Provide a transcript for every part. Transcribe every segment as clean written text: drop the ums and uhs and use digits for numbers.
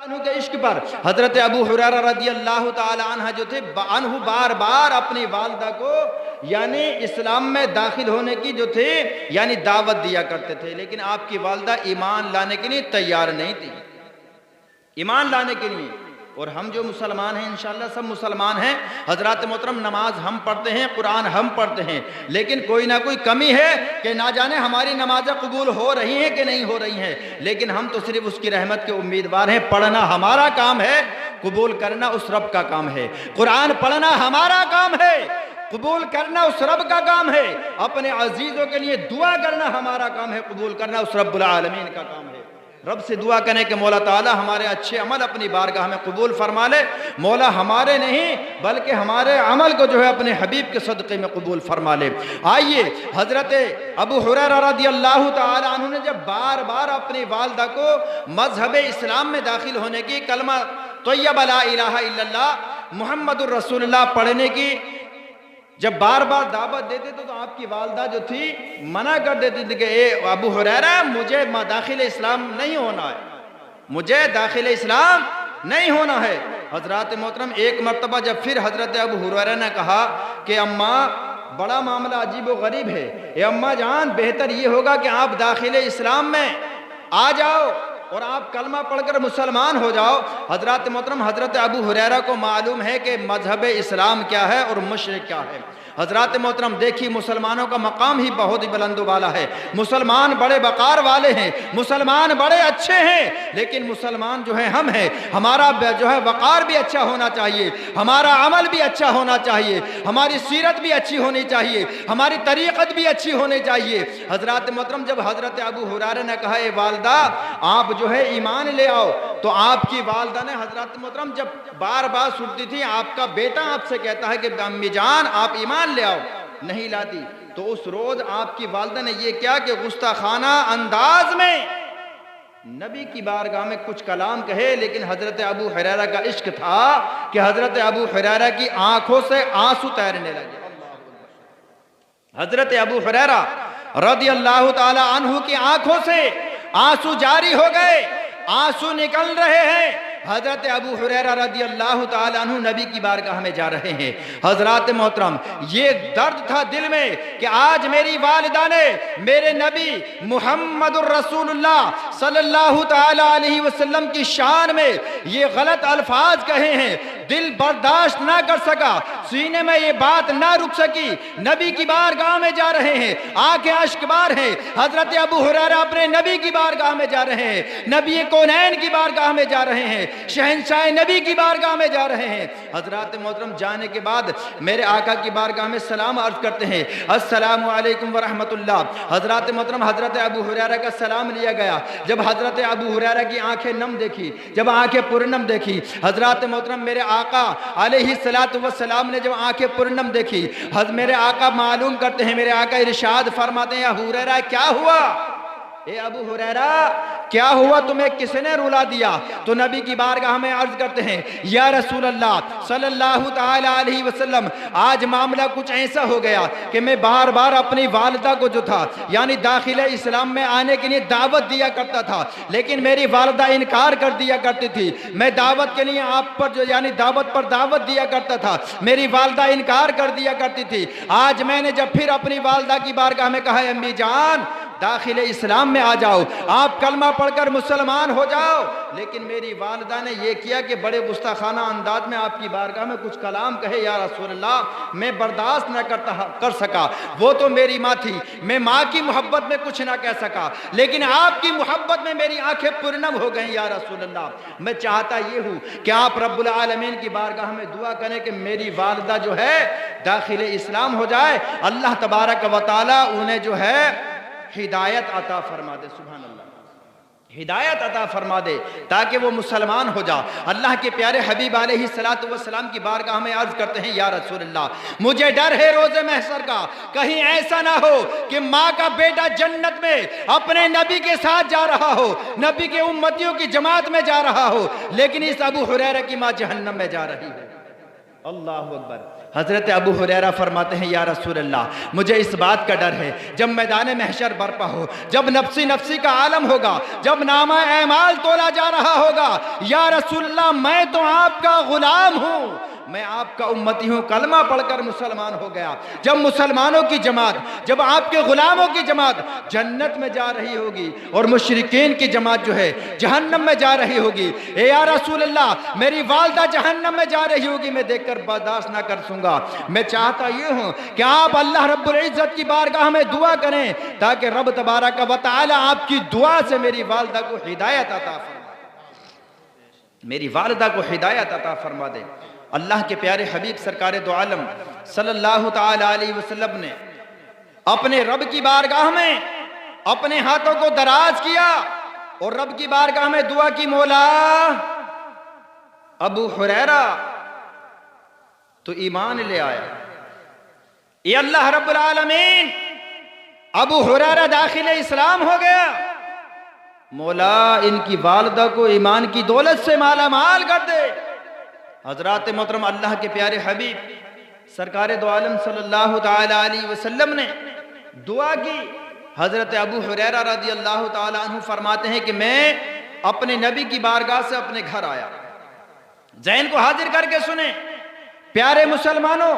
अन्हु के इश्क पर हजरत अबू हुरैरा रज़ी अल्लाह ताला अन्हा जो थे अन्हु बार बार अपनी वालिदा को यानी इस्लाम में दाखिल होने की जो थे यानी दावत दिया करते थे, लेकिन आपकी वालिदा ईमान लाने के लिए तैयार नहीं थी, ईमान लाने के लिए। और हम जो मुसलमान हैं इंशाअल्लाह सब मुसलमान हैं हजरात मोहतरम, नमाज हम पढ़ते हैं, कुरान हम पढ़ते हैं, लेकिन कोई ना कोई कमी है कि ना जाने हमारी नमाजें कबूल हो रही हैं कि नहीं हो रही हैं, लेकिन हम तो सिर्फ उसकी रहमत के उम्मीदवार हैं। पढ़ना हमारा काम है, कबूल करना उस रब का काम है। कुरान पढ़ना हमारा काम है, कबूल करना उस रब का काम है। अपने अजीजों के लिए दुआ करना हमारा काम है, कबूल करना उस रब्बुल आलमीन का काम है। रब से दुआ करें कि मौला ताला हमारे अच्छे अमल अपनी बारगाह में कबूल फरमा ले। मौला हमारे नहीं बल्कि हमारे अमल को जो है अपने हबीब के सदक़े में कबूल फरमा ले। आइए, हजरत अबू हुरैरा रज़ियल्लाहु ताला अन्हु ने जब बार बार अपनी वालिदा को मजहब इस्लाम में दाखिल होने की, कलमा तय्यबा ला इलाहा इल्लल्लाह मुहम्मदुर रसूलुल्लाह पढ़ने की जब बार बार दावत देते तो आपकी वालिदा जो थी मना कर देती थी कि ए अबू हुरैरा, मुझे दाखिल इस्लाम नहीं होना है, मुझे दाखिल इस्लाम नहीं होना है। हजरत मोहतरम एक मरतबा जब फिर हजरत अबू हुरैरा ने कहा कि अम्मा बड़ा मामला अजीब व गरीब है, ए अम्मा जान बेहतर ये होगा कि आप दाखिल इस्लाम में आ जाओ और आप कलमा पढ़कर मुसलमान हो जाओ। हजरत मोहतरम हजरत अबू हुरैरा को मालूम है कि मजहब इस्लाम क्या है और मुशरिक क्या है। हजरत मोहतरम देखिए, मुसलमानों का मकाम ही बहुत ही बुलंद वाला है, मुसलमान बड़े वक़ार वाले हैं, मुसलमान बड़े अच्छे हैं, लेकिन मुसलमान जो है हम हैं, हमारा जो है वक़ार भी अच्छा होना चाहिए, हमारा अमल भी अच्छा होना चाहिए, हमारी सीरत भी अच्छी होनी चाहिए, हमारी तरीक़त भी अच्छी होनी चाहिए। हजरत मोहतरम जब हजरत अबू हुरैरा ने कहा ए वालिदा आप जो है ईमान ले आओ, तो आपकी वालिदा ने हजरत मोहतरम जब बार बार सुनती थी आपका बेटा आपसे कहता है कि अम्मी जान आप ईमान ले आओ, नहीं लाती, तो उस रोज आपकी वालिदा ने यह किया कि गुस्ताखाना अंदाज में नबी की बारगाह में कुछ कलाम कहे, लेकिन हजरत अबू हुरैरा का इश्क था कि हजरत अबू हुरैरा की आंखों से आंसू तैरने लगे। हजरत अबू हुरैरा रज़ियल्लाहु ताला अन्हु की आंखों से आंसू जारी हो गए, आंसू निकल रहे हैं। हजरत अबू हुरैरा रज़ियल्लाहु ताला अन्हु नबी की बारगाह में जा रहे हैं। हजरत मोहतरम ये दर्द था दिल में कि आज मेरी वालिदा ने मेरे नबी मुहम्मदुर रसूलुल्लाह सल्लल्लाहु ताला अलैहि वसल्लम की शान में ये गलत अल्फाज कहे हैं, दिल बर्दाश्त ना कर सका, सीने में ये बात ना रुक सकी, नबी की बारगाह में जा रहे हैं, आंखें अश्कबार हैं। हजरत अबू हुरैरा अपने नबी की बारगाह में जा रहे हैं, नबी कौनैन की बारगाह में जा रहे हैं, शहंशाह नबी की बारगाह में जा रहे हैं। हजरत मोहतरम जाने के बाद मेरे आका की बारगाह में सलाम अर्ज करते हैं, अस्सलामु अलैकुम व रहमतुल्लाह। हजरत मोहतरम हजरत अबू हुरैरा का सलाम लिया गया। जब हजरत अबू हुरैरा की आंखें नम देखी, जब आंखें पुरनम देखी, हजरत मोहतरम मेरे आका अलैहिस्सलातु वस्सलाम ने जब आंखें पुरनम देखी, मेरे आका मालूम करते हैं, मेरे आका इरशाद फरमाते हैं हुरैरा क्या हुआ, ए अबू हुरैरा क्या हुआ, तुम्हें किसने रुला दिया? तो नबी की बारगाह में अर्ज करते हैं या रसूल अल्लाह सल्लल्लाहु ताला अलैहि वसल्लम, आज मामला कुछ ऐसा हो गया कि मैं बार बार अपनी वालिदा को जो था यानी दाखिल इस्लाम में आने के लिए दावत दिया करता था, लेकिन मेरी वालिदा इनकार कर दिया करती थी। मैं दावत के लिए आप पर जो यानी दावत पर दावत दिया करता था, मेरी वालिदा इनकार कर दिया करती थी। आज मैंने जब फिर अपनी वालिदा की बारगाह में कहा अम्मी जान दाखिल इस्लाम में आ जाओ, आप कलमा पढ़कर मुसलमान हो जाओ, लेकिन मेरी वालिदा ने यह किया कि बड़े गुस्ताखाना अंदाज में आपकी बारगाह में कुछ कलाम कहे या रसूल अल्लाह, मैं बर्दाश्त न कर सका। वो तो मेरी माँ थी, मैं माँ की मोहब्बत में कुछ ना कह सका, लेकिन आपकी मोहब्बत में मेरी आंखें पुरनम हो गई या रसूल अल्लाह। मैं चाहता ये हूँ कि आप रब्बुल आलमीन की बारगाह में दुआ करें कि मेरी वालिदा जो है दाखिल इस्लाम हो जाए, अल्लाह तबारक व तआला उन्हें जो है हिदायत अता फरमा दे। सुभान अल्लाह, हिदायत अता फरमा दे ताकि वो मुसलमान हो जा। अल्लाह के प्यारे हबीब अलैहिस्सलातु वस्सलाम की बारगाह में अर्ज करते हैं या रसूल अल्लाह मुझे डर है रोज़े महशर का, कहीं ऐसा ना हो कि माँ का बेटा जन्नत में अपने नबी के साथ जा रहा हो, नबी के उम्मतियों की जमात में जा रहा हो, लेकिन इस अबू हुरैरा की माँ जहन्नम में जा रही है। अल्लाहु अकबर। हजरत अबू हुरैरा फरमाते हैं, या रसूल अल्लाह, मुझे इस बात का डर है जब मैदान महशर बर्पा हो, जब नफ्सी नफ्सी का आलम होगा, जब नामा ऐमाल तोला जा रहा होगा, या रसूल अल्लाह, मैं तो आपका गुलाम हूँ, मैं आपका उम्मती हूँ, कलमा पढ़कर मुसलमान हो गया। जब मुसलमानों की जमात, जब आपके गुलामों की जमात जन्नत में जा रही होगी और मुशरिकीन की जमात जो है जहन्नम में जा रही होगी, ए या रसूल अल्लाह, मेरी वालदा जहन्नम में जा रही होगी, मैं देखकर बर्दाश्त ना कर सूंगा। मैं चाहता ये हूँ कि आप अल्लाह रब्बुल इज्जत की बारगाह में दुआ करें ताकि रब तबारक व तआला आपकी दुआ से मेरी वालदा को हिदायत अता फरमा, मेरी वालदा को हिदायत अता फरमा दे। अल्लाह के प्यारे हबीब सरकार दो आलम सल्लल्लाहु ताला अलैहि वसल्लम ने अपने रब की बारगाह में अपने हाथों को दराज किया और रब की बारगाह में दुआ की, मौला अबू हुरैरा तो ईमान ले आया, ये अल्लाह रब्बुल आलमीन अबू हुरैरा दाखिल इस्लाम हो गया, मौला इनकी वालदा को ईमान की दौलत से माला माल कर दे। हजरात मोहतरम अल्लाह के प्यारे हबीब सरकार दो आलम सल्लल्लाहु ताला अलैहि वसल्लम ने दुआ की। हजरत अबू हुरैरा रज़ी अल्लाह ताला अन्हु फरमाते हैं कि मैं अपने नबी की बारगाह से अपने घर आया। ज़हन को हाजिर करके सुने प्यारे मुसलमानों,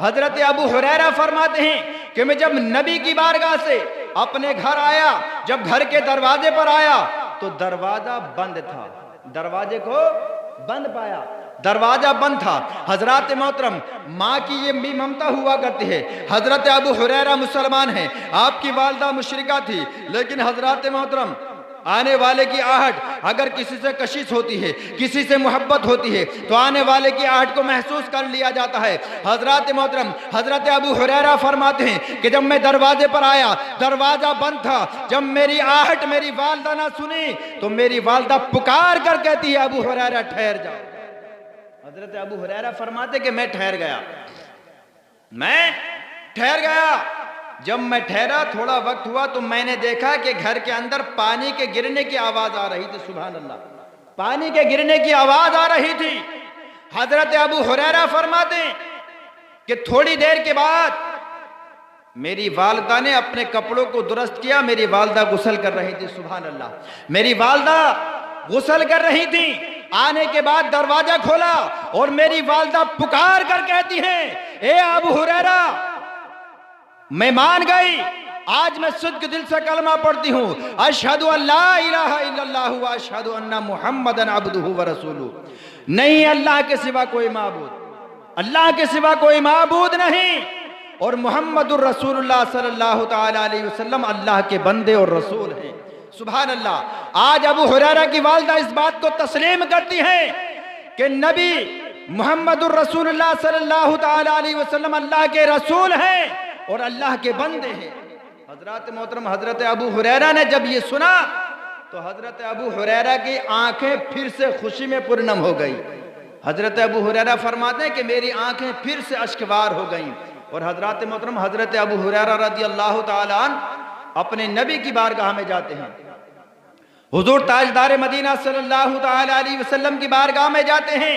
हजरत अबू हुरैरा फरमाते हैं कि मैं जब नबी की बारगाह से अपने घर आया, जब घर के दरवाजे पर आया तो दरवाजा बंद था, दरवाजे को बंद पाया, दरवाजा बंद था। हजरत मोहतरम माँ की ये भी ममता हुआ करती है। हजरत अबू हुरैरा मुसलमान है, आपकी वालदा मुशरिका थी, लेकिन हजरत मोहतरम आने वाले की आहट, अगर किसी से कशिश होती है, किसी से मोहब्बत होती है तो आने वाले की आहट को महसूस कर लिया जाता है। हजरत मोहतरम हजरत अबू हुरैरा फरमाते हैं कि जब मैं दरवाजे पर आया, दरवाजा बंद था, जब मेरी आहट मेरी वालदा ना सुनी तो मेरी वालदा पुकार कर कहती है, अबू हुरैरा ठहर जाओ। हजरत अबू हुरैरा फरमाते कि मैं ठहर गया, मैं ठहर गया। जब मैं ठहरा, थोड़ा वक्त हुआ तो मैंने देखा कि घर के अंदर पानी के गिरने की आवाज आ रही थी। सुभान अल्लाह, पानी के गिरने की आवाज आ रही थी। हजरत अबू हुरैरा फरमाते कि थोड़ी देर के बाद मेरी वालदा ने अपने कपड़ों को दुरुस्त किया, मेरी वालदा गुस्ल कर रही थी। सुभान अल्लाह, मेरी वालदा गुस्ल कर रही थी। आने के बाद दरवाजा खोला और मेरी वालदा पुकार कर कहती है, ए अबू हुरैरा, मैं मान गई, आज मैं सिद्क दिल से कलमा पढ़ती हूँ, अशहदु अल्ला इलाहा इल्लल्लाह व अशहदु अन्ना मुहम्मदन अब्दुहु व रसूलुहु। नहीं अल्लाह के सिवा कोई माबूद, अल्लाह के सिवा कोई माबूद नहीं, और मुहम्मदुर रसूलुल्लाह सल्लल्लाहु ताला अलैहि वसल्लम अल्लाह के बंदे और रसूल हैं। सुभान अल्लाह। आज अबू हुरैरा की वालदा इस बात को तस्लीम करती है कि नबी मुहम्मदुर रसूलुल्लाह सल्लल्लाहु ताला अलैहि वसल्लम अल्लाह के रसूल हैं और अल्लाह के बंदे हैं। हजरत मोहतरम हजरत अबू हुरैरा ने जब ये सुना तो हजरत अबू हुरैरा की आंखें फिर से खुशी में पूर्णम हो गई। हजरत अबू हुरैरा फरमाते हैं कि मेरी आंखें फिर से अश्कवार हो गईं। और हजरत मोहतरम हजरत अबू हुरैरा रज़ी अल्लाह ताला अन्हु अपने नबी की बारगाह में जाते हैं, हुजूर ताजदार मदीना सल्लल्लाहु ताला अलैहि वसल्लम की बारगाह में जाते हैं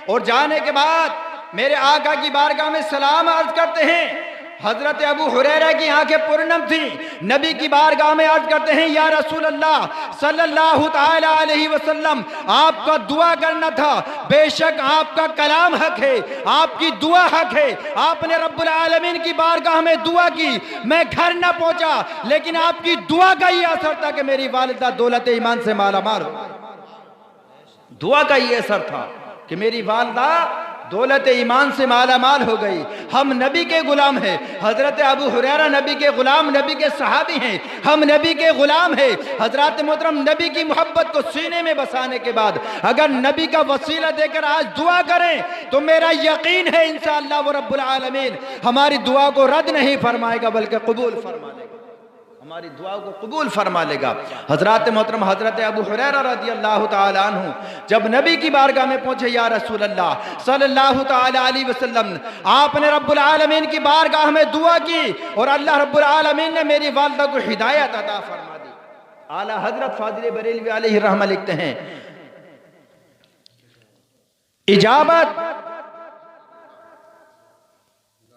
और जाने के बाद मेरे आका की बारगाह में सलाम अर्ज करते हैं। हजरत अबू हुरैरा की आंखें पूर्णम थी, नबी की बारगाह में अर्ज करते हैं, या रसूल अल्लाह सल्लल्लाहु ताला अलैहि वसल्लम, आपका दुआ करना था, बेशक आपका कलाम हक है, आपकी दुआ हक है, आपने रब्बुल आलमीन की बारगाह में दुआ की, मैं घर न पहुंचा, लेकिन आपकी दुआ का ये असर था कि मेरी वालिदा दौलत ईमान से मालामाल हो। दुआ का ये असर था कि मेरी वालिदा दौलत ईमान से मालामाल हो गई। हम नबी के गुलाम हैं। हजरत अबू हुरैरा नबी के गुलाम, नबी के सहाबी हैं, हम नबी के गुलाम हैं। हजरत मोहतरम नबी की मोहब्बत को सीने में बसाने के बाद अगर नबी का वसीला देकर आज दुआ करें तो मेरा यकीन है इंशाअल्लाह वो रब्बुल आलमीन हमारी दुआ को रद्द नहीं फरमाएगा बल्कि कबूल फरमा लेगा, हमारी दुआ को कबूल फरमा लेगा। हजरत मोहतरम हजरत अबू हुरैरा रज़ी अल्लाह ताला अन्हु जब नबी की बारगाह में पहुंचे, या रसूल अल्लाह सल्लल्लाहु ताला अलैहि वसल्लम, आपने रब्बुल आलमीन की बारगाह में दुआ की और अल्लाह रब्बुल आलमीन ने मेरी वालिदा को हिदायत अता फरमा दी। आला हजरत फाजिल बरेलवी अलैहि रहमा लिखते हैं, इजाबत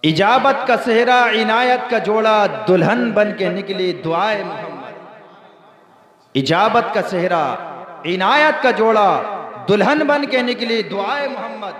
इजाबत का सेहरा इनायत का जोड़ा, दुल्हन बन के निकली दुआए मोहम्मद। इजाबत का सेहरा इनायत का जोड़ा, दुल्हन बन के निकली दुआए मोहम्मद।